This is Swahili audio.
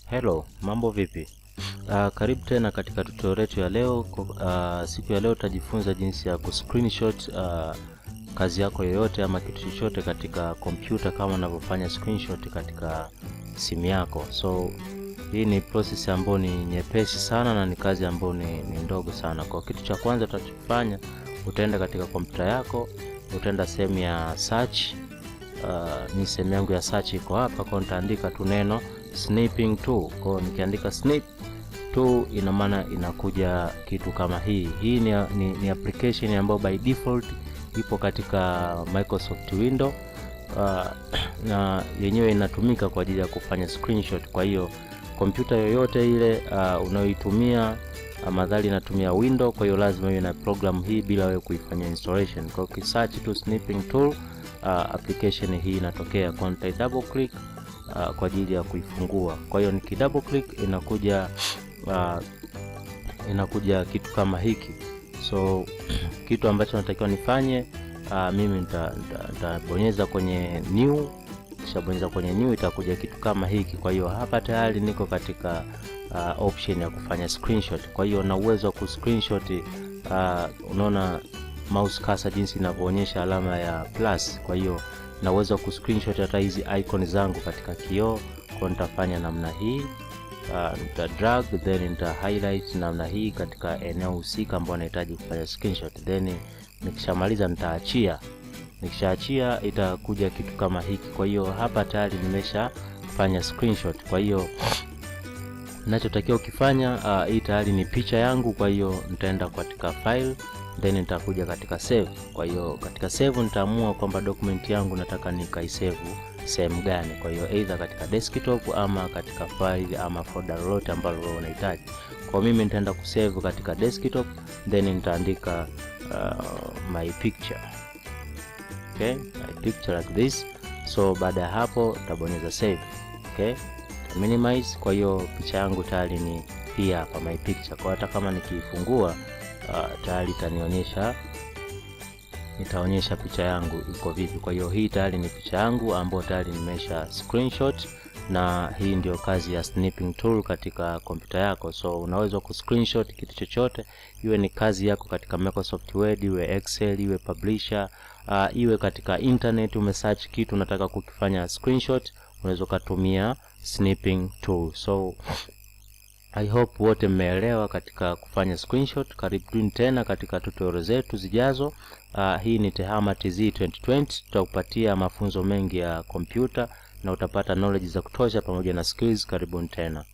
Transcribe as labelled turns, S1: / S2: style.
S1: Hello, mambo vipi? Karibu tena katika tutorial yetu ya leo. Siku ya leo tutajifunza jinsi ya kuscreenshot kazi yako yoyote ama kitu chochote katika kompyuta kama unavyofanya screenshot katika simu yako. So hii ni process ambayo ni nyepesi sana na ni kazi ambayo ni ndogo sana. Kwa kitu cha kwanza tutachofanya, utaenda katika kompyuta yako, utaenda sehemu ya search. Ni sehemu yangu ya search iko hapa, kwa nitaandika tu neno snipping tool. Kwa nikiandika snip tool, ina maana inakuja kitu kama hii. Hii ni application ambayo by default ipo katika Microsoft Windows, na yenyewe inatumika kwa ajili ya kufanya screenshot. Kwa hiyo kompyuta yoyote ile unayoitumia madhali inatumia Windows, kwa hiyo lazima iwe na program hii bila wewe kuifanya installation. Kwa hiyo search tu snipping tool, application hii inatokea. Kwa nita double click kwa ajili ya kuifungua. Kwa hiyo niki double click inakuja kitu kama hiki. So kitu ambacho natakiwa nifanye, mimi nitabonyeza kwenye new. Kisha bonyeza kwenye new, itakuja kitu kama hiki. Kwa hiyo hapa tayari niko katika option ya kufanya screenshot. Kwa hiyo na uwezo wa kuscreenshot, unaona mouse cursor jinsi inavyoonyesha alama ya plus. Kwa hiyo na uwezo wa kuscreenshot hata hizi icon zangu katika kioo. Kwa nitafanya namna hii, nita drag then nita highlight namna hii katika eneo husika ambalo nahitaji kufanya screenshot, then nikishamaliza nitaachia. Nikishaachia itakuja kitu kama hiki. Kwa hiyo hapa tayari nimeshafanya screenshot. Kwa hiyo ninachotakiwa ukifanya, hii tayari ni picha yangu. Kwa hiyo nitaenda katika file, then nitakuja katika save. Kwa hiyo katika save nitaamua kwamba document yangu nataka nikaisave sehemu gani. Kwa hiyo either katika desktop ama katika file ama folder lolote ambalo wewe unahitaji. Kwa mimi nitaenda kusave katika desktop, then nitaandika my picture. Okay, my picture like this. So baada ya hapo nitabonyeza save. Okay, minimize. Kwa hiyo picha yangu tayari ni hii hapa, my picture. Kwa hata kama nikiifungua tayari itaonyesha picha yangu iko vipi. Kwa hiyo hii tayari ni picha yangu ambayo tayari nimesha screenshot, na hii ndio kazi ya snipping tool katika kompyuta yako. So unaweza ku screenshot kitu chochote, iwe ni kazi yako katika Microsoft Word, iwe Excel, iwe Publisher, iwe katika internet umesearch kitu unataka kukifanya screenshot, unaweza kutumia snipping tool. So I hope wote mmeelewa katika kufanya screenshot. Karibuni tena katika tutorial zetu zijazo. Hii ni Tehama TZ 2020. Tutakupatia mafunzo mengi ya kompyuta na utapata knowledge za kutosha pamoja na skills. Karibuni tena.